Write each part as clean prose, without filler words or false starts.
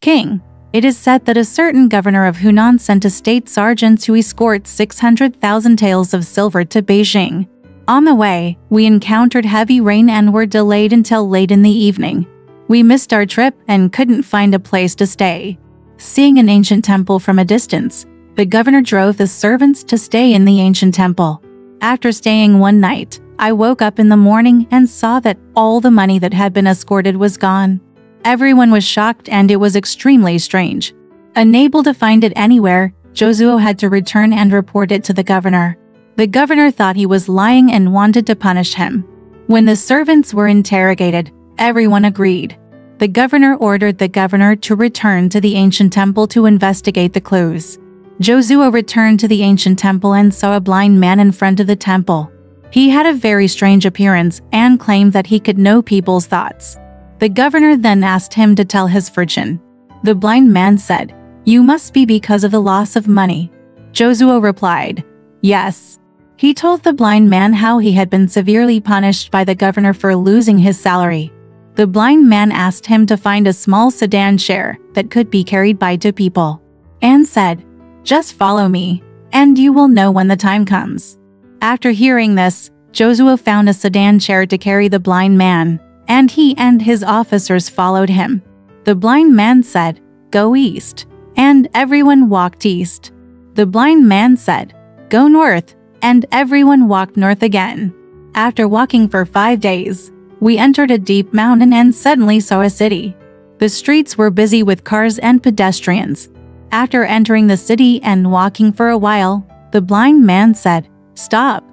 King, it is said that a certain governor of Hunan sent a state sergeant to escort 600,000 taels of silver to Beijing. On the way, we encountered heavy rain and were delayed until late in the evening. We missed our trip and couldn't find a place to stay. Seeing an ancient temple from a distance, the governor drove the servants to stay in the ancient temple. After staying one night, I woke up in the morning and saw that all the money that had been escorted was gone. Everyone was shocked and it was extremely strange. Unable to find it anywhere, Jozuo had to return and report it to the governor. The governor thought he was lying and wanted to punish him. When the servants were interrogated, everyone agreed. The governor ordered the governor to return to the ancient temple to investigate the clues. Jozuo returned to the ancient temple and saw a blind man in front of the temple. He had a very strange appearance and claimed that he could know people's thoughts. The governor then asked him to tell his fortune. The blind man said, "You must be because of the loss of money." Jozuo replied, "Yes." He told the blind man how he had been severely punished by the governor for losing his salary. The blind man asked him to find a small sedan chair that could be carried by two people, and said, "Just follow me, and you will know when the time comes." After hearing this, Jozuo found a sedan chair to carry the blind man, and he and his officers followed him. The blind man said, "Go east," and everyone walked east. The blind man said, "Go north," and everyone walked north again. After walking for 5 days, we entered a deep mountain and suddenly saw a city. The streets were busy with cars and pedestrians. After entering the city and walking for a while, the blind man said, "Stop."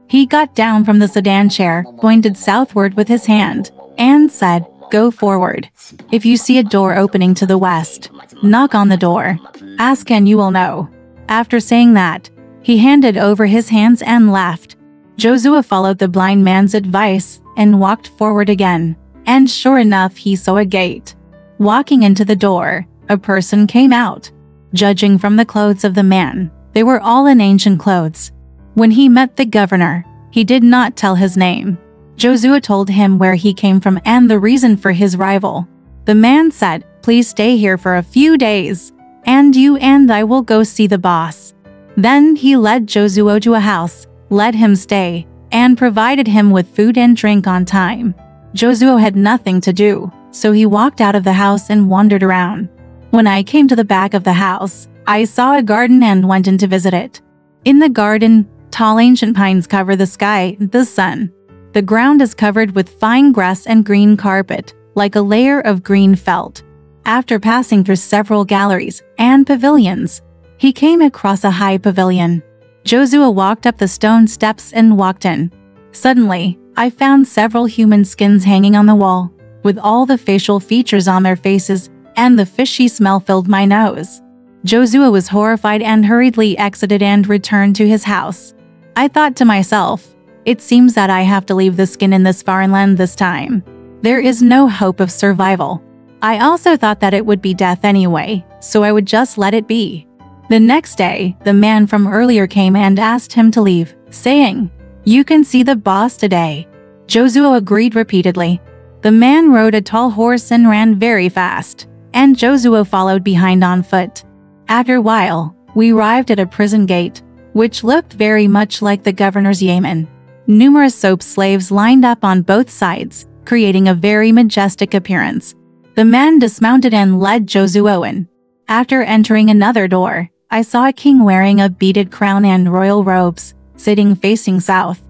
He got down from the sedan chair, pointed southward with his hand, and said, "Go forward. If you see a door opening to the west, knock on the door. Ask and you will know." After saying that, he handed over his hands and left. Jozuo followed the blind man's advice and walked forward again, and sure enough he saw a gate. Walking into the door, a person came out. Judging from the clothes of the man, they were all in ancient clothes. When he met the governor, he did not tell his name. Jozuo told him where he came from and the reason for his arrival. The man said, "Please stay here for a few days, and you and I will go see the boss." Then he led Jozuo to a house, let him stay, and provided him with food and drink on time. Jozuo had nothing to do, so he walked out of the house and wandered around. When I came to the back of the house, I saw a garden and went in to visit it. In the garden, tall ancient pines cover the sky and the sun. The ground is covered with fine grass and green carpet, like a layer of green felt. After passing through several galleries and pavilions, he came across a high pavilion. Jozuo walked up the stone steps and walked in. Suddenly, I found several human skins hanging on the wall, with all the facial features on their faces, and the fishy smell filled my nose. Jozuo was horrified and hurriedly exited and returned to his house. I thought to myself, it seems that I have to leave the skin in this foreign land this time. There is no hope of survival. I also thought that it would be death anyway, so I would just let it be. The next day, the man from earlier came and asked him to leave, saying, "You can see the boss today." Jozuo agreed repeatedly. The man rode a tall horse and ran very fast, and Jozuo followed behind on foot. After a while, we arrived at a prison gate, which looked very much like the governor's yamen. Numerous soap slaves lined up on both sides, creating a very majestic appearance. The man dismounted and led Jozuo in. After entering another door, I saw a king wearing a beaded crown and royal robes, sitting facing south.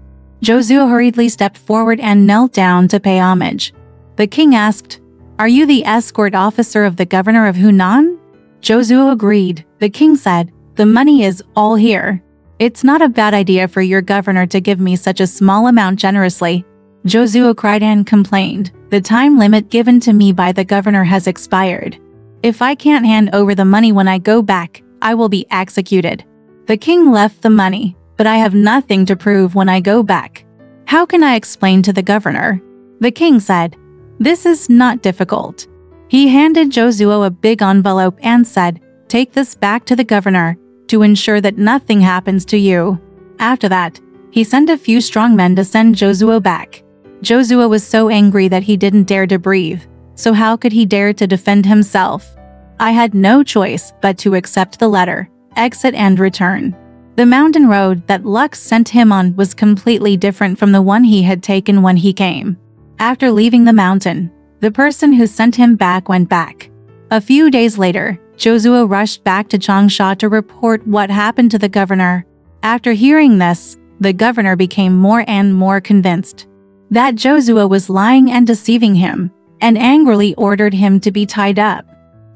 Jozuo hurriedly stepped forward and knelt down to pay homage. The king asked, "Are you the escort officer of the governor of Hunan?" Jozuo agreed. The king said, "The money is all here. It's not a bad idea for your governor to give me such a small amount generously." Jozuo cried and complained, "The time limit given to me by the governor has expired. If I can't hand over the money when I go back, I will be executed." The king left the money, "But I have nothing to prove when I go back. How can I explain to the governor?" The king said, "This is not difficult." He handed Jozuo a big envelope and said, "Take this back to the governor, to ensure that nothing happens to you." After that, he sent a few strong men to send Jozuo back. Jozuo was so angry that he didn't dare to breathe, so how could he dare to defend himself? I had no choice but to accept the letter, exit and return. The mountain road that Lux sent him on was completely different from the one he had taken when he came. After leaving the mountain, the person who sent him back went back. A few days later, Joshua rushed back to Changsha to report what happened to the governor. After hearing this, the governor became more and more convinced that Joshua was lying and deceiving him, and angrily ordered him to be tied up.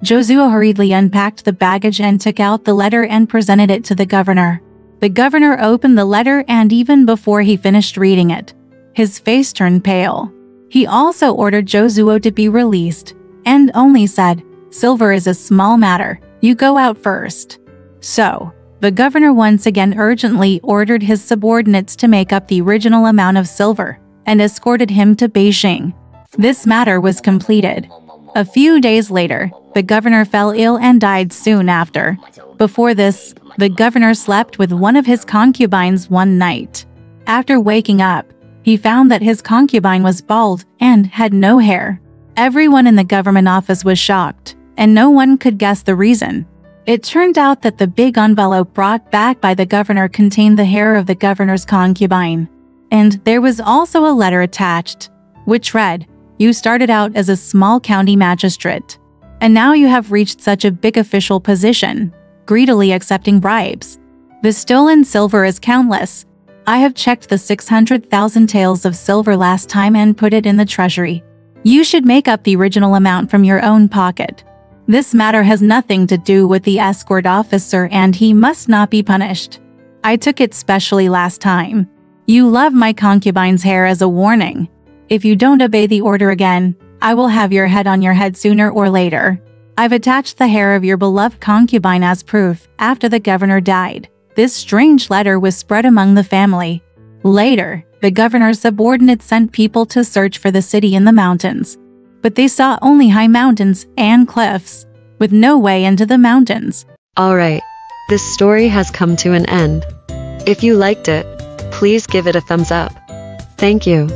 Joshua hurriedly unpacked the baggage and took out the letter and presented it to the governor. The governor opened the letter, and even before he finished reading it, his face turned pale. He also ordered Joshua to be released, and only said, "Silver is a small matter, you go out first." So, the governor once again urgently ordered his subordinates to make up the original amount of silver, and escorted him to Beijing. This matter was completed. A few days later, the governor fell ill and died soon after. Before this, the governor slept with one of his concubines one night. After waking up, he found that his concubine was bald and had no hair. Everyone in the government office was shocked, and no one could guess the reason. It turned out that the big envelope brought back by the governor contained the hair of the governor's concubine. And there was also a letter attached, which read, "You started out as a small county magistrate, and now you have reached such a big official position, greedily accepting bribes. The stolen silver is countless. I have checked the 600,000 taels of silver last time and put it in the treasury. You should make up the original amount from your own pocket. This matter has nothing to do with the escort officer and he must not be punished. I took it specially last time. You love my concubine's hair as a warning. If you don't obey the order again, I will have your head on your head sooner or later. I've attached the hair of your beloved concubine as proof after the governor died." This strange letter was spread among the family. Later, the governor's subordinates sent people to search for the city in the mountains. But they saw only high mountains and cliffs, with no way into the mountains. Alright, this story has come to an end. If you liked it, please give it a thumbs up. Thank you.